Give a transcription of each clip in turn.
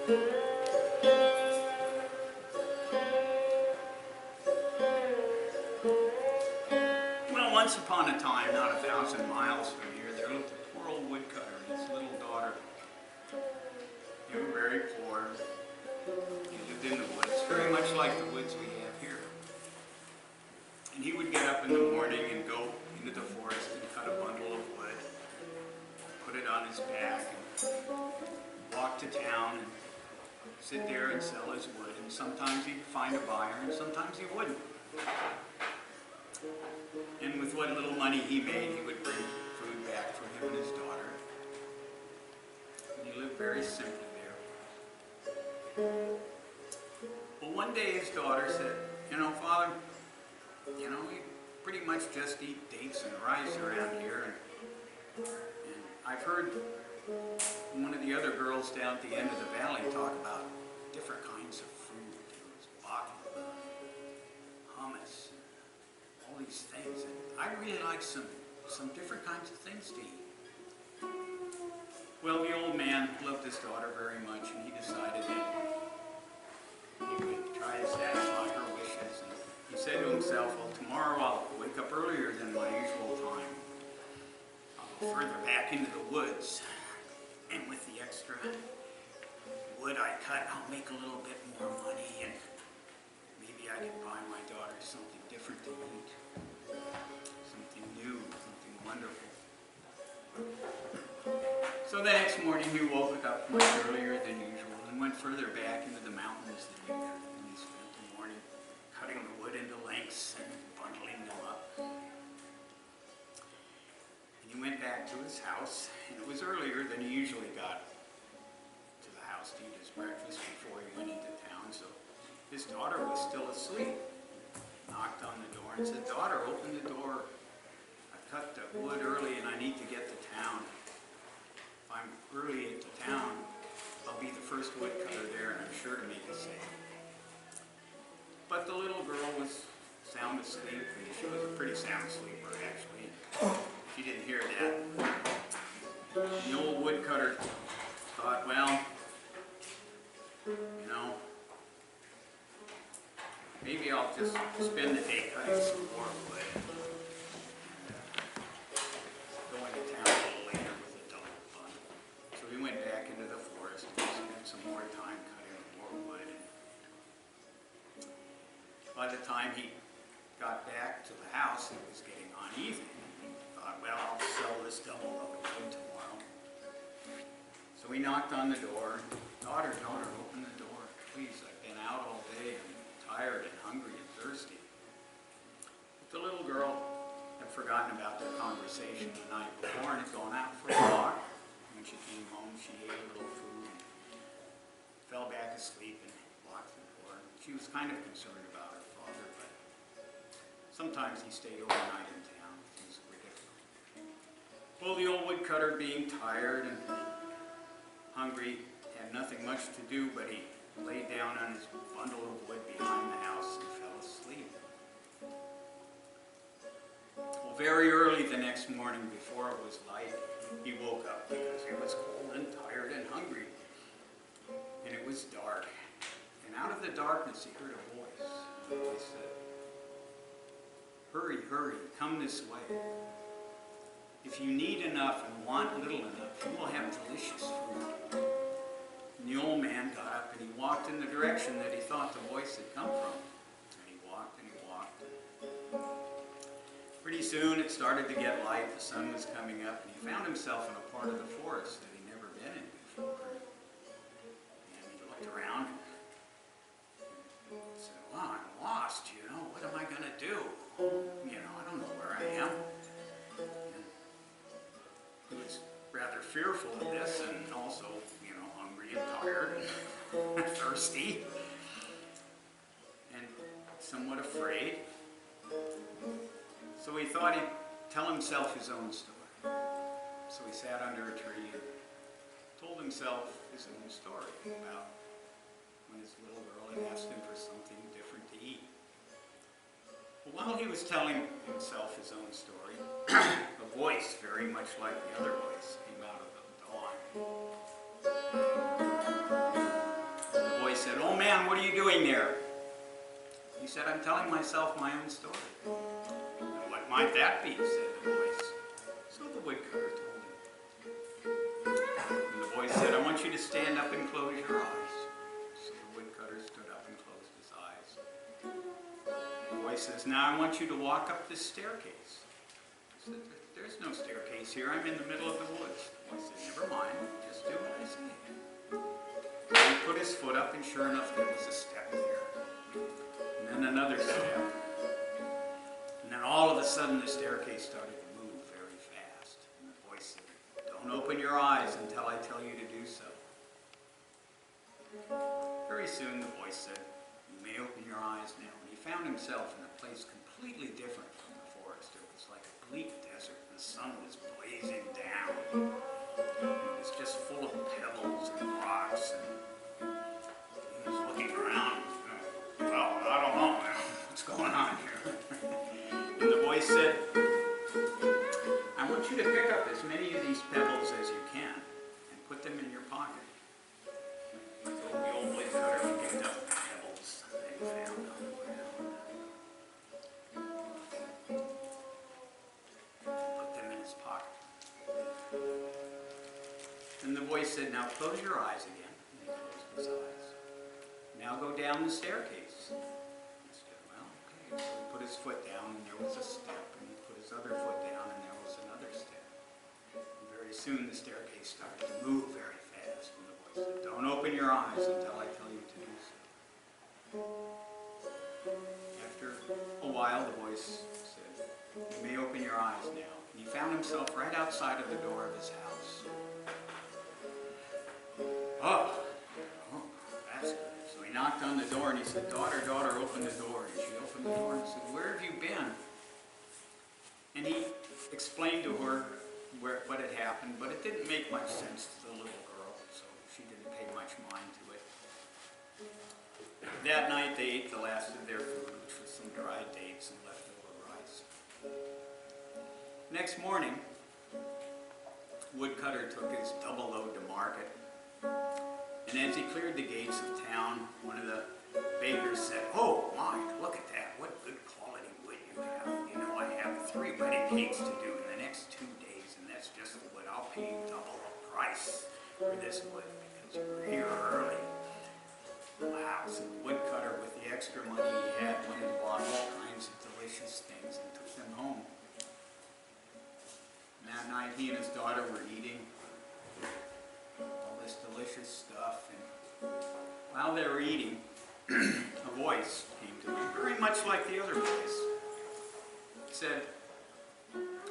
Well, once upon a time, not 1,000 miles from here, there lived a poor old woodcutter and his little daughter. They were very poor. He lived in the woods, very much like the woods we have here. And he would get up in the morning and go into the forest and cut a bundle of wood, put it on his back, and walk to town and sit there and sell his wood. And sometimes he'd find a buyer, and sometimes he wouldn't. And with what little money he made, he would bring food back for him and his daughter. And he lived very simply there. Well, one day his daughter said, "You know, Father, you know, we pretty much just eat dates and rice around here. And I've heard one of the other girls down at the end of the valley talk about different kinds of food. There was baklava, hummus, all these things. And I'd really like some different kinds of things to eat." Well, the old man loved his daughter very much, and he decided that he would try to satisfy her wishes. And he said to himself, "Well, tomorrow I'll wake up earlier than my usual time. I'll go further back into the woods, and with the extra wood I cut, I'll make a little bit more money, and maybe I can buy my daughter something different to eat, something new, something wonderful." So the next morning he woke up much earlier than usual and went further back into the mountains than usual. And he spent the morning cutting the wood into lengths and bundling them up. And he went back to his house, and it was earlier than he usually got to the house to eat his breakfast before he went into town. So his daughter was still asleep. Knocked on the door and said, "Daughter, open the door. I cut the wood early and I need to get to town. If I'm early into town, I'll be the first woodcutter there, and I'm sure to make a sale." But the little girl was sound asleep, and she was a pretty sound sleeper, actually. She didn't hear that. The old woodcutter thought, "Well, you know, maybe I'll just spend the day cutting some more wood and go into town a little later with a double bundle." So he went back into the forest and spent some more time cutting more wood. And by the time he got back to the house, it was getting on evening. He thought, "Well, I'll sell this double load of wood tomorrow." So he knocked on the door. Daughter, open the door. Please, I've been out all day. I'm tired and hungry and thirsty." But the little girl had forgotten about their conversation the night before and had gone out for a walk. When she came home, she ate a little food and fell back asleep and locked the door. She was kind of concerned about her father, but sometimes he stayed overnight in town. Things were different. Well, the old woodcutter, being tired and hungry, had nothing much to do, but he lay down on his bundle of wood behind the house and fell asleep. Well, very early the next morning, before it was light, he woke up because he was cold and tired and hungry. And it was dark. And out of the darkness he heard a voice. The voice said, "Hurry, hurry, come this way. If you need enough and want little enough, you will have delicious food." And the old man got up and he walked in the direction that he thought the voice had come from. And he walked and he walked. Pretty soon it started to get light, the sun was coming up, and he found himself in a part of the forest that he'd never been in before. And he looked around and said, "Well, I'm lost, you know, what am I going to do? You know, I don't know where I am." And he was rather fearful of this, and also, you know, hungry and tired and thirsty and somewhat afraid. So he thought he'd tell himself his own story. So he sat under a tree and told himself his own story about when his little girl had asked him for something different to eat. Well, while he was telling himself his own story, a voice very much like the other voice came out of the dawn. what are you doing there? He said, I'm telling myself my own story. What might that be, said the voice. So the woodcutter told him. And the voice said, I want you to stand up and close your eyes. So the woodcutter stood up and closed his eyes. The voice says, now I want you to walk up this staircase. He said, there's no staircase here, I'm in the middle of the woods. The voice said, never mind, just do what I say. And he put his foot up, and sure enough, there was a step there. And then another step. And then all of a sudden, the staircase started to move very fast. And the voice said, don't open your eyes until I tell you to do so. Very soon, the voice said, you may open your eyes now. And he found himself in a place completely different from the forest. It was like a bleak desert. The sun was blazing down. It was just full of pebbles and rocks. And he was looking around. Well, I don't know now. What's going on here? And the voice said, I want you to pick up as many of these pebbles as you can and put them in your pocket. So the old woodcutter picked up the pebbles that he found on the ground. Put them in his pocket. And the voice said, now close your eyes again. And he closed his eyes. Now go down the staircase. He said, well, okay. So he put his foot down, and there was a step, and he put his other foot down, and there was another step. And very soon the staircase started to move very fast, and the voice said, don't open your eyes until I tell you to do so. After a while, the voice said, you may open your eyes now. And he found himself right outside of the door of his house. Oh, that's good. So he knocked on the door and he said, daughter, daughter, open the door. And she opened the door and said, where have you been? And he explained to her what had happened, but it didn't make much sense to the little girl, so she didn't pay much mind to it. That night they ate the last of their food, which was some dried dates and leftover rice. Next morning, Woodcutter took his double load to market. And as he cleared the gates of town, one of the bakers said, oh my, look at that, what good quality wood you have. You know, I have 3 wedding cakes to do in the next 2 days, and that's just the wood. I'll pay you double the price for this wood because you were here early. Wow, so the woodcutter, with the extra money he had, went and bought all kinds of delicious things and took them home. And that night he and his daughter were eating all this delicious stuff, and while they were eating, a voice came to them, very much like the other voice. It said,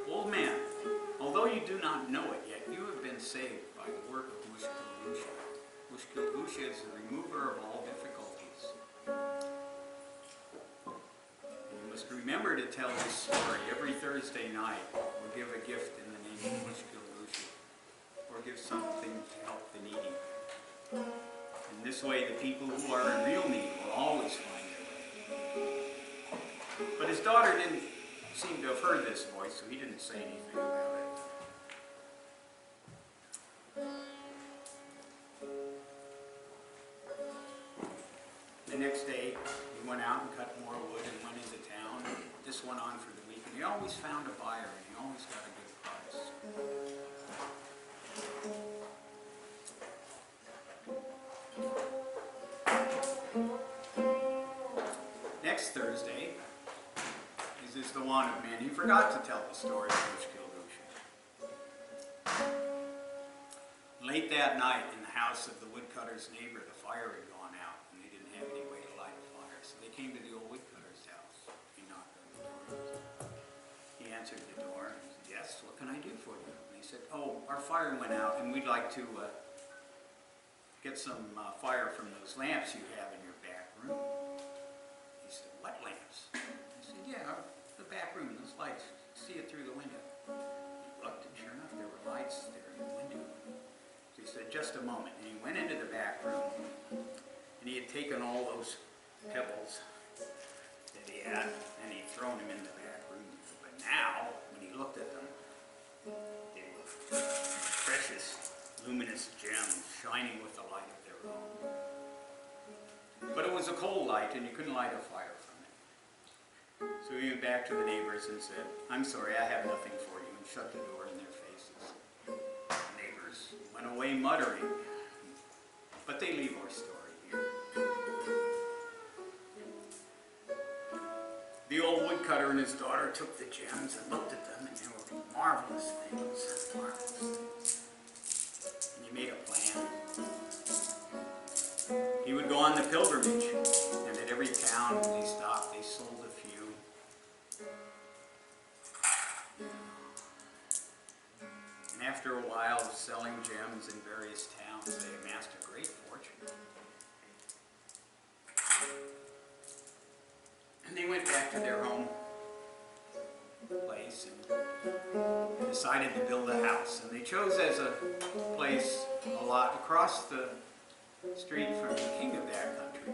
old man, although you do not know it yet, you have been saved by the work of Muskil Gusha. Muskil Gusha is the remover of all difficulties. And you must remember to tell this story every Thursday night, or give a gift in the name of Muskil Gusha, or give something to help the needy. In this way, the people who are in real need will always find their way. But his daughter didn't seem to have heard this voice, so he didn't say anything about it. The next day, he went out and cut more wood and went into town. This went on for the week, and he always found a buyer, and he always got a good price. Next Thursday is the one of man. He forgot to tell the story of Muskil Gusha. Late that night, in the house of the woodcutter's neighbor, the fire had gone out, and they didn't have any way to light a fire. So they came to the old woodcutter's house. He knocked on the door. He answered the door and said, yes, what can I do for you? And he said, oh, our fire went out, and we'd like to get some fire from those lamps you have in your back room. He said, what lamps? I said, yeah, the back room, those lights, see it through the window. He looked, and sure enough, there were lights there in the window. So he said, just a moment. And he went into the back room, and he had taken all those pebbles that he had, and he'd thrown them in the back room. But now, when he looked at them, they were precious, luminous gems shining with the light of their own. But it was a coal light and you couldn't light a fire from it. So he went back to the neighbors and said, "I'm sorry, I have nothing for you," and shut the door in their faces. The neighbors went away muttering, but they leave our story here. The old woodcutter and his daughter took the gems and looked at them, and they were marvelous things, marvelous things. And he made a plan. He would go on the pilgrimage, and at every town they stopped, they sold a few. And after a while of selling gems in various towns, they amassed a great fortune. And they went back to their home place and decided to build a house. And they chose as a place a lot across the street from the king of that country.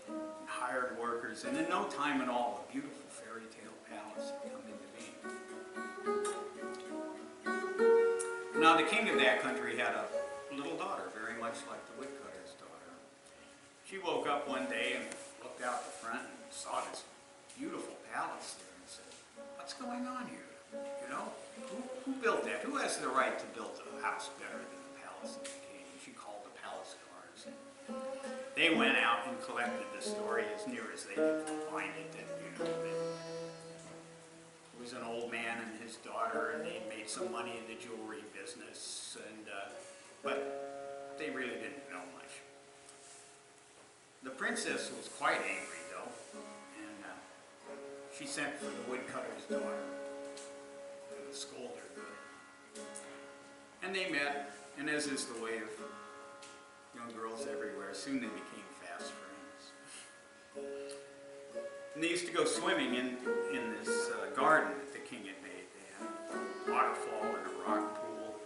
And hired workers, and in no time at all, a beautiful fairy tale palace had come into being. Now the king of that country had a little daughter, very much like the woodcutter's daughter. She woke up one day and looked out the front and saw this beautiful palace there and said, "What's going on here? You know, who built that? Who has the right to build a house better than the palace of the king?" And she called the palace guards. And they went out and collected the story as near as they could find it. That, you know, that it was an old man and his daughter, and they made some money in the jewelry business, and but they really didn't know much. The princess was quite angry, though, and she sent for the woodcutter's daughter to scold her good. And they met, and as is the way of young girls everywhere, soon they became fast friends. And they used to go swimming in this garden that the king had made. They had a waterfall and a rock pool.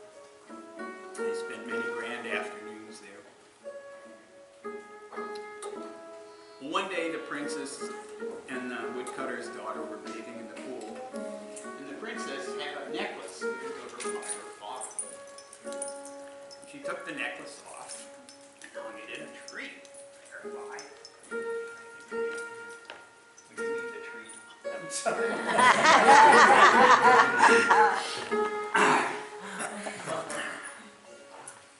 They spent many grand afternoons there. Well, one day the princess and the woodcutter's daughter were bathing in the pool, and the princess had a necklace given to her by her father. She took the necklace off and hung it in a tree thereby. We didn't need the tree. I'm sorry.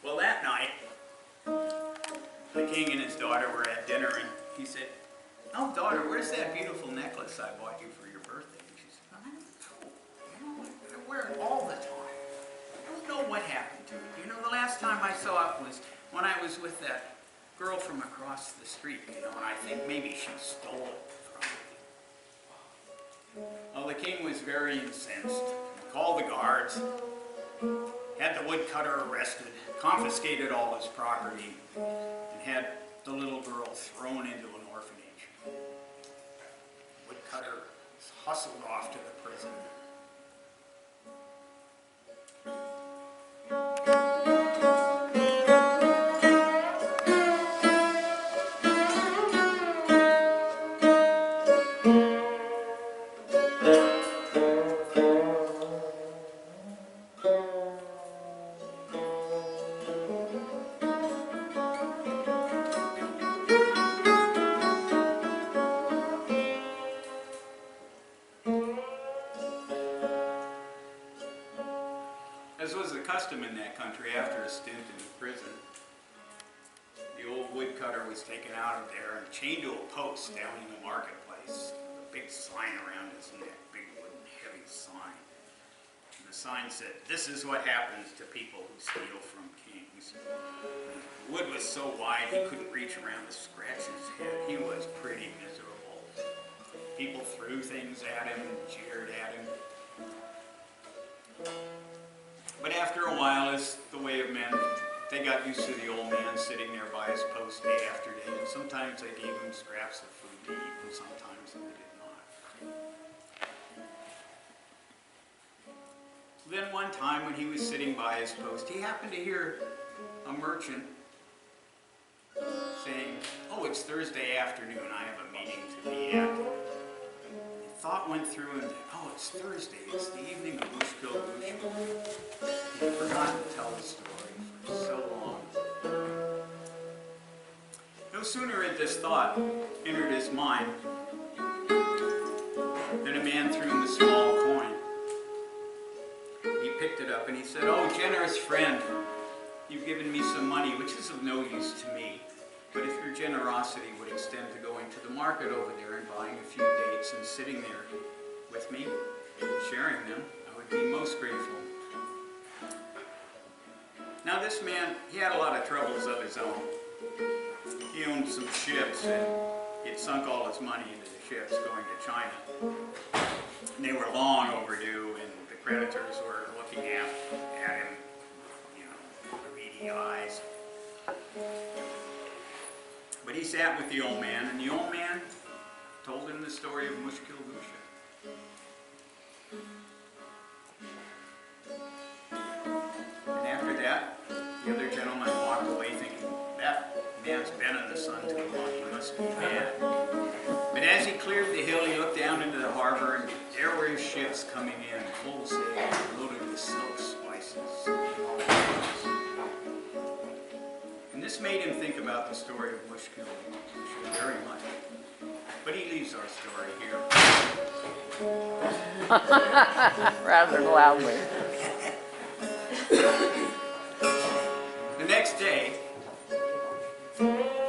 Well, that night, the king and his daughter were at dinner, and he said, "Oh, daughter, where's that beautiful necklace I bought you for your birthday?" And she said, "I don't know. You know, I wear it all the time. I don't know what happened to it. You know, the last time I saw it was when I was with that girl from across the street, you know, and I think maybe she stole it from me." Well, the king was very incensed. He called the guards, had the woodcutter arrested, confiscated all his property, and had the little girl thrown into an orphanage. The woodcutter was hustled off to the prison. As was the custom in that country, after a stint in prison, the old woodcutter was taken out of there and chained to a post down in the marketplace, with a big sign around his neck, big wooden heavy sign. And the sign said, "This is what happens to people who steal from kings." The wood was so wide he couldn't reach around to scratch his head. He was pretty miserable. People threw things at him and jeered at him. But after a while, as the way of men, they got used to the old man sitting there by his post day after day, and sometimes they gave him scraps of food to eat, and sometimes they did not. Then one time when he was sitting by his post, he happened to hear a merchant saying, "Oh, it's Thursday afternoon, I have a meeting to be at." Thought went through him that, oh, it's Thursday, it's the evening of Muskil Gusha. He had forgotten to tell the story for so long. It No sooner had this thought entered his mind than a man threw him a small coin. He picked it up and he said, "Oh, generous friend, you've given me some money, which is of no use to me. But if your generosity would extend to going to the market over there and buying a few dates and sitting there with me, sharing them, I would be most grateful." Now this man, he had a lot of troubles of his own. He owned some ships and he had sunk all his money into the ships going to China. And they were long overdue and the creditors were looking at him, you know, with greedy eyes. But he sat with the old man, and the old man told him the story of Muskil Gusha. And after that, the other gentleman walked away thinking, that man's been in the sun too long, he must be mad. But as he cleared the hill, he looked down into the harbor, and there were his ships coming in, full sail, loaded with silk, spices, and all kinds. And this made him think about the story of Muskil Gusha very much. But he leaves our story here. Rather loudly. The next day,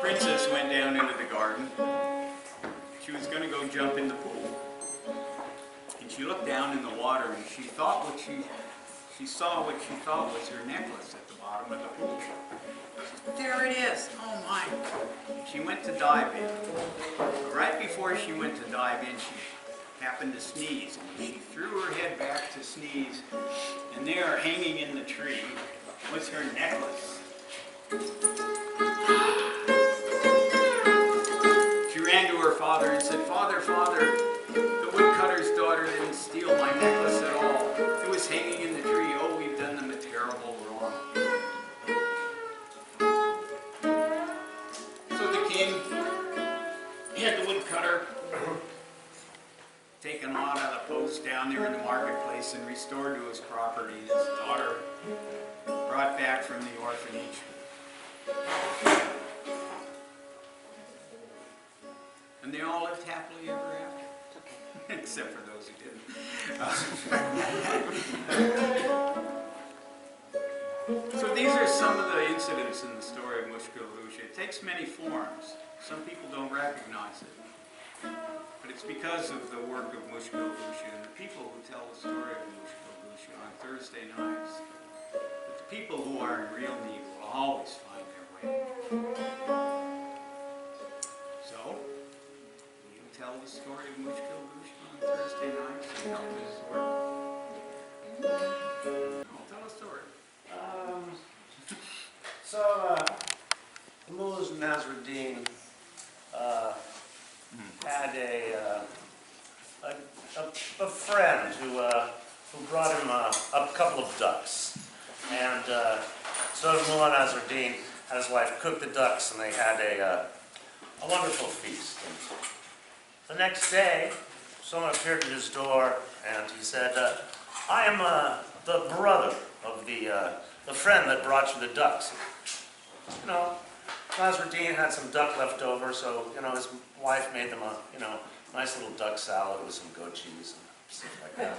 Princess went down into the garden. She was going to go jump in the pool. And she looked down in the water and she thought she saw what she thought was her necklace at the bottom of the pool. There it is! Oh my! She went to dive in. But right before she went to dive in, she happened to sneeze. And she threw her head back to sneeze. And there, hanging in the tree, was her necklace. She ran to her father and said, "Father, Father, the woodcutter's daughter didn't steal my necklace at all. It was hanging in the tree. Oh, we've done them a terrible wrong." So the king had the woodcutter taken out of the post down there in the marketplace and restored to his property. His daughter brought back from the orphanage. And they all lived happily ever after. Except for those who didn't. So these are some of the incidents in the story of Muskil Gusha. It takes many forms. Some people don't recognize it. But it's because of the work of Muskil Gusha and the people who tell the story of Muskil Gusha on Thursday nights that the people who are in real need will always find their way. So, will you tell the story of Muskil Gusha on Thursday nights and help his work? I'll tell a story. The Mulla's Nasrudin had a friend who brought him a couple of ducks, and so Mulla Nasrudin had his wife cook the ducks, and they had a wonderful feast. And the next day, someone appeared at his door, and he said, "I am the brother of the friend that brought you the ducks." You know, Nasrudin had some duck left over, so his wife made them a nice little duck salad with some goat cheese and stuff like that.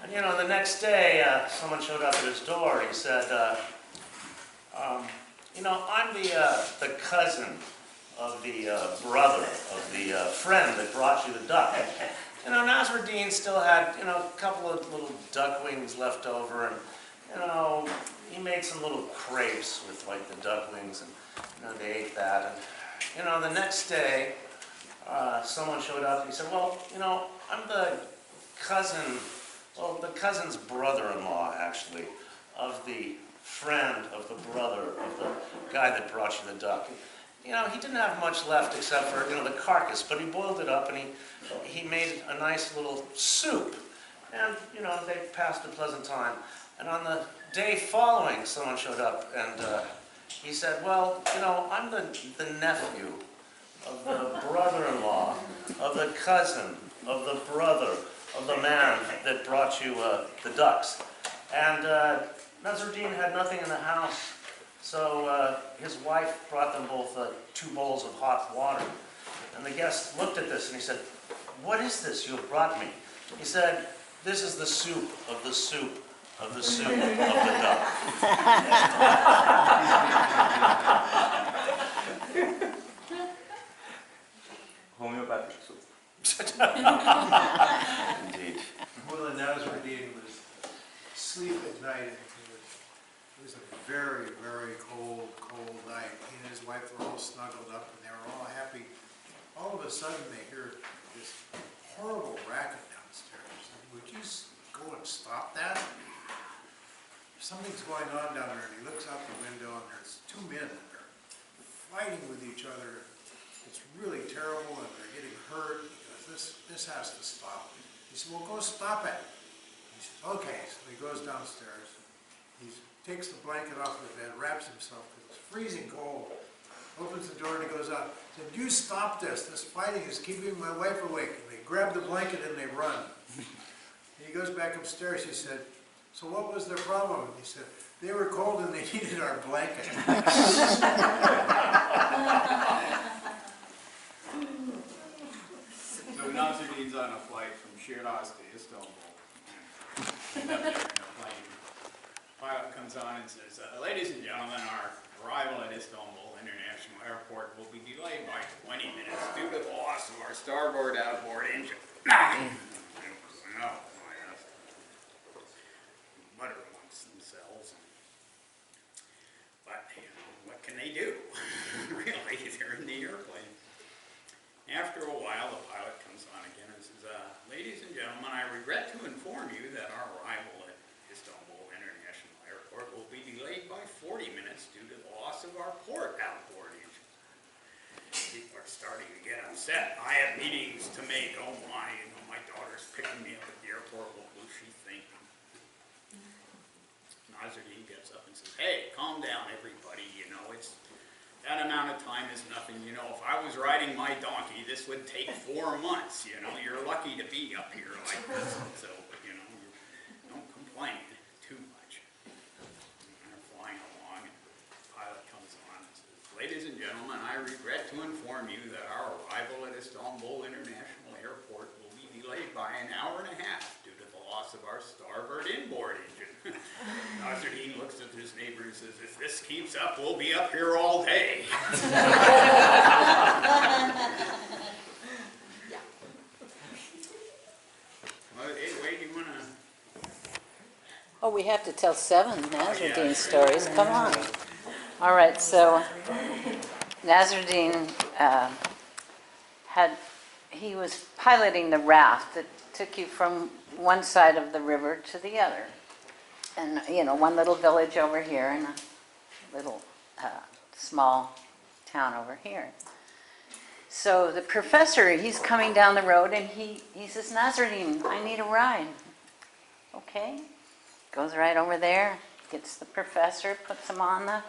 And the next day, someone showed up at his door. And he said, "I'm the cousin of the brother of the friend that brought you the duck." Nasrudin still had a couple of little duck wings left over, and he made some little crepes with like the duck wings, and they ate that. And the next day, someone showed up and he said, "Well, I'm the cousin's brother-in-law, actually, of the friend of the brother of the guy that brought you the duck." He didn't have much left except for the carcass, but he boiled it up and he made a nice little soup, and they passed a pleasant time. And on the day following, someone showed up and he said, "Well, I'm the nephew of the brother-in-law of the cousin of the brother of the man that brought you the ducks." And Nasrudin had nothing in the house So his wife brought them both 2 bowls of hot water. And the guest looked at this and he said, "What is this you have brought me?" He said, "This is the soup of the soup of the soup of the duck." Homeopathic soup. Indeed. Mulla Nasrudin was asleep at night, and it was a very, very cold night. He and his wife were all snuggled up, and they were all happy. All of a sudden, they hear this horrible racket downstairs. Would you go and stop that? Something's going on down there, and he looks out the window, and there's 2 men that are fighting with each other. It's really terrible, and they're getting hurt. He goes, this has to stop. He said, "Well, go stop it." He says, "Okay." So he goes downstairs. He takes the blanket off the bed, wraps himself, because it's freezing cold. Opens the door and he goes out. He said, "You stop this. This fighting is keeping my wife awake." And they grab the blanket and they run. And he goes back upstairs. He said, "So what was their problem?" He said, "They were cold and they needed our blanket." So Nasrudin's on a flight from Shiraz to Istanbul. And up there in the plane, pilot comes on and says, "Ladies and gentlemen, our arrival at Istanbul International Airport will be delayed by 20 minutes due to the loss of our starboard outboard engine." No, I asked. Mutter amongst themselves. But what can they do? Really, they're in the airplane. After a while, the pilot comes on again and says, "Ladies and gentlemen, I regret to inform you that our arrival at Istanbul International Airport will be delayed by 40 minutes due to the loss of our port outboard engine." People are starting to get upset. "I have meetings to make. Oh my, my daughter's picking me up at the airport. What will she think?" Nasrudin gets up and says, "Hey, calm down, everybody. It's that amount of time is nothing. If I was riding my donkey, this would take 4 months. You're lucky to be up here like this. So, don't complain too much." And they're flying along, and the pilot comes on and says, "Ladies and gentlemen, I regret to inform you that our arrival at Istanbul International Airport will be delayed by an hour and a half due to the loss of our starboard inboard engine." Nasrudin looks at his neighbor and says, "If this keeps up, we'll be up here all day." Well, hey, Wade, you want to... Oh, we have to tell 7 Nasrudin stories. Come on. All right, so Nasrudin he was piloting the raft that took you from one side of the river to the other. And, one little village over here and a little small town over here. So the professor, he's coming down the road and he says, "Nasrudin, I need a ride." Okay. Goes right over there, gets the professor, puts him on the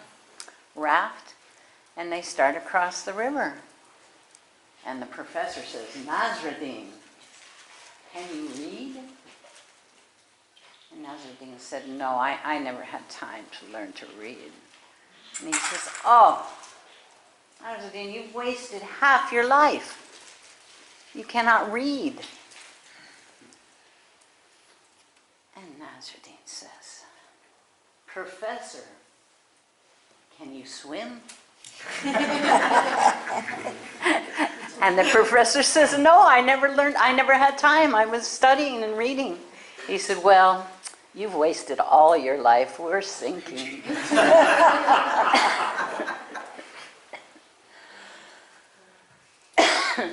raft, and they start across the river. And the professor says, "Nasrudin, can you read?" And Nasrudin said, "No, I never had time to learn to read." And he says, "Oh, Nasrudin, you've wasted half your life. You cannot read." And Nasrudin says, "Professor, can you swim?" And the professor says, "No, I never had time. I was studying and reading." He said, "Well, you've wasted all your life. We're sinking."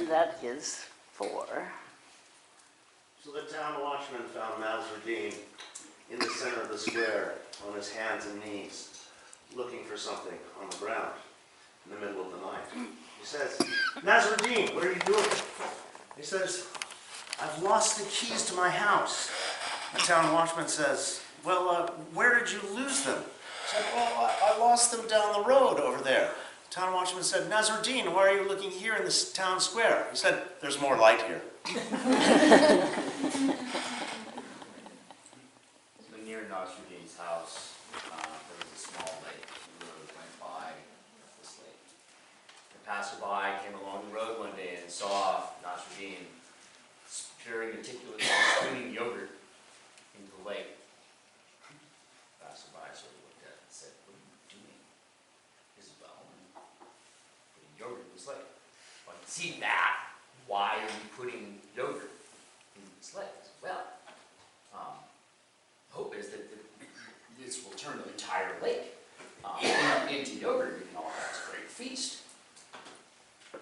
That is 4. So the town watchman found Nasrudin in the center of the square on his hands and knees, looking for something on the ground in the middle of the night. He says, "Nasrudin, what are you doing?" He says, "I've lost the keys to my house." The town watchman says, "Well, where did you lose them?" He said, "Well, I lost them down the road over there." The town watchman said, "Nasrudin, why are you looking here in this town square?" He said, "There's more light here." So near Nasrudin's house, there was a small lake. The See that? Why are you putting yogurt in these legs? Well, hope is that this will turn the entire lake into yogurt. We can all have this great feast.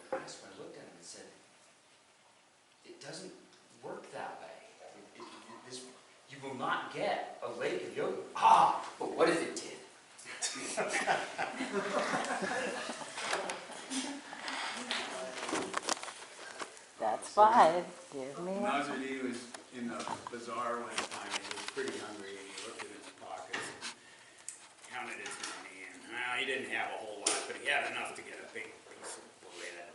That's when I looked at him and said, it doesn't work that way. You will not get a lake of yogurt. Ah, but what if it did? That's 5. Give me a... Nasrudin was in the bazaar one time, and he was pretty hungry, and he looked in his pockets and counted his money, and well, he didn't have a whole lot, but he had enough to get a big piece of bread,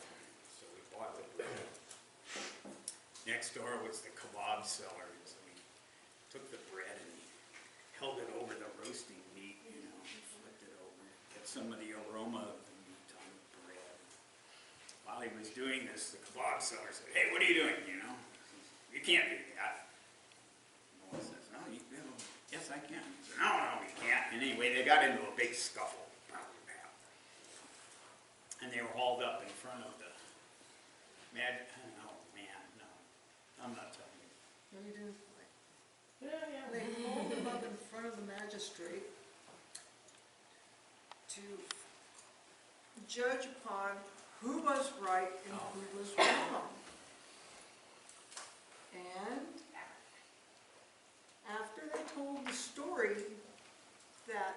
so he bought the bread. Next door was the kebab seller, and so he took the bread and he held it over the roasting meat, you know, flipped it over, get some of the aroma of the meat on the bread. While he was doing this, the kebab seller said, "Hey, what are you doing, you know? You can't do that." Noah says, "No, yes, I can." He said, No, we can't. And anyway, they got into a big scuffle. And they were hauled up in front of the I'm not telling you. No, you do. They hauled him up in front of the magistrate to judge upon who was right and who was wrong. And after they told the story that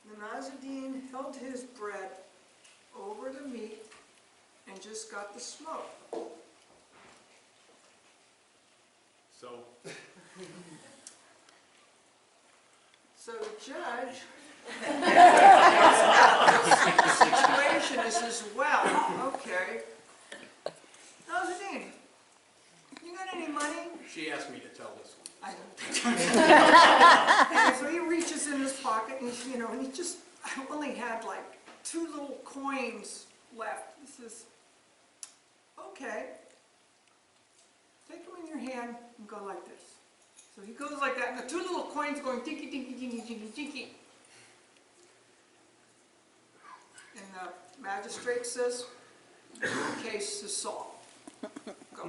the Nasrudin held his bread over the meat and just got the smoke. So the judge, the situation is as well, okay. Nasrudin, you got any money? She asked me to tell this one. I don't. And so he reaches in his pocket and he, and he just only had like 2 little coins left. He says, okay, take them in your hand and go like this. So he goes like that, and the 2 little coins going dinky, dinky, dinky, dinky, dinky. And the magistrate says, your case is solved. Go.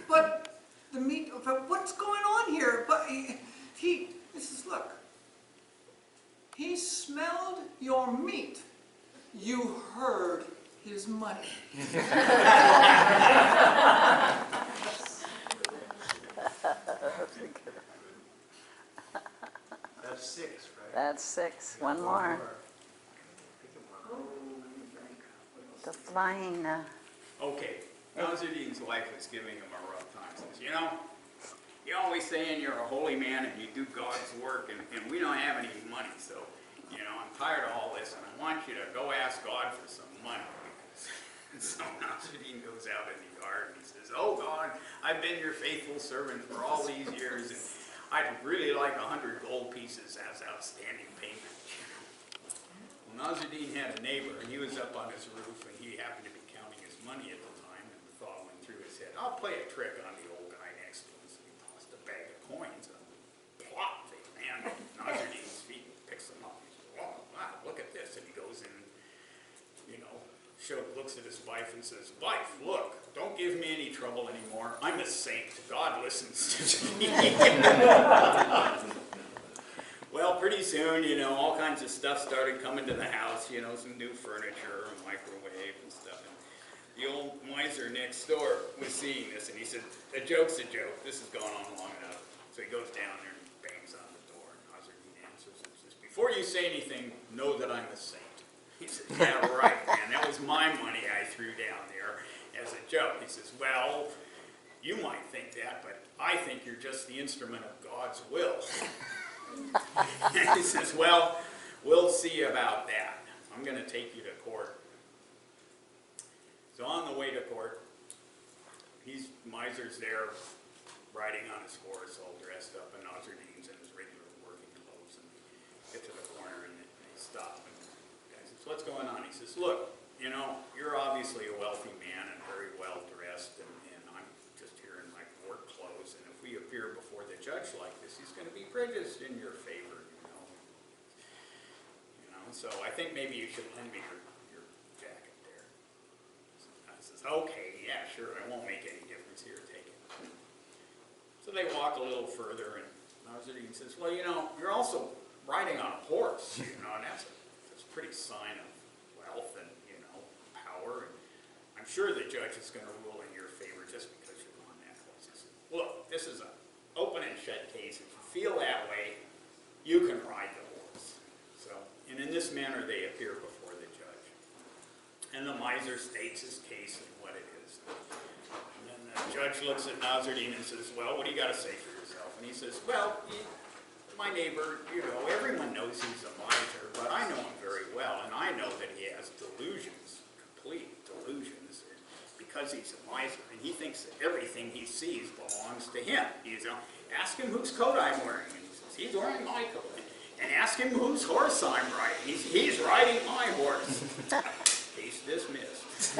But the meat, but what's going on here? But he says, look, he smelled your meat. You heard his money. That's 6, right? That's 6. One more. The flying... Okay, Nasrudin's wife was giving him a rough time. Says, you're always saying you're a holy man and you do God's work, and we don't have any money, so, I'm tired of all this, and I want you to go ask God for some money. And so Nasrudin goes out in the yard and he says, "Oh God, I've been your faithful servant for all these years, and I'd really like 100 gold pieces as outstanding payment." Well, Nasrudin had a neighbor, and he was up on his roof, and he happened to be counting his money at the time, and the thought went through his head, "I'll play a trick on the old guy next to him." So he tossed a bag of coins, and plop, they land on Nasrudin's feet and picks them up. He says, "Oh, wow, look at this." And he goes in, looks at his wife and says, "Wife, look, don't give me any trouble anymore. I'm a saint. God listens to me." Well, pretty soon, all kinds of stuff started coming to the house, some new furniture, a microwave and stuff. And the old miser next door was seeing this, and he said, "A joke's a joke. This has gone on long enough." So he goes down there and bangs on the door, and Nasrudin answers and says, "Before you say anything, know that I'm a saint." He said, "Yeah, right, man. That was my money I threw down there as a joke." He says, "Well, you might think that, but I think you're just the instrument of God's will." And he says, "Well, we'll see about that. I'm going to take you to court." So on the way to court, Miser's there riding on his horse, all dressed up, and Nasrudin's in his regular working clothes. And they get to the corner and they stop. And the guy says, "What's going on?" He says, "Look, you're obviously a wealthy man and very well dressed, and I'm just here in my work clothes. And if we appear before the judge like this, he's going to be prejudiced in your favor, So I think maybe you should lend me your jacket there." I says, okay, yeah, sure, it won't make any difference here, take it. So they walk a little further, and Nasrudin says, well, you know, you're also riding on a horse, you know, and that's a pretty sign of wealth and, you know, power. And I'm sure the judge is going to rule in your favor just because you're on that horse. He said, look, this is an open and shut case. If you feel that way, you can ride the horse. So, and in this manner, they appear before the judge. And the miser states his case and what it is. And then the judge looks at Nasrudin and says, well, what do you got to say for yourself? And he says, well, my neighbor, you know, everyone knows he's a miser, but I know him very well, and I know that he has delusions, complete delusions, because he's a miser, and he thinks that everything he sees belongs to him. You know, ask him whose coat I'm wearing, and he says, he's wearing my coat. And ask him whose horse I'm riding. He's riding my horse. Case dismissed.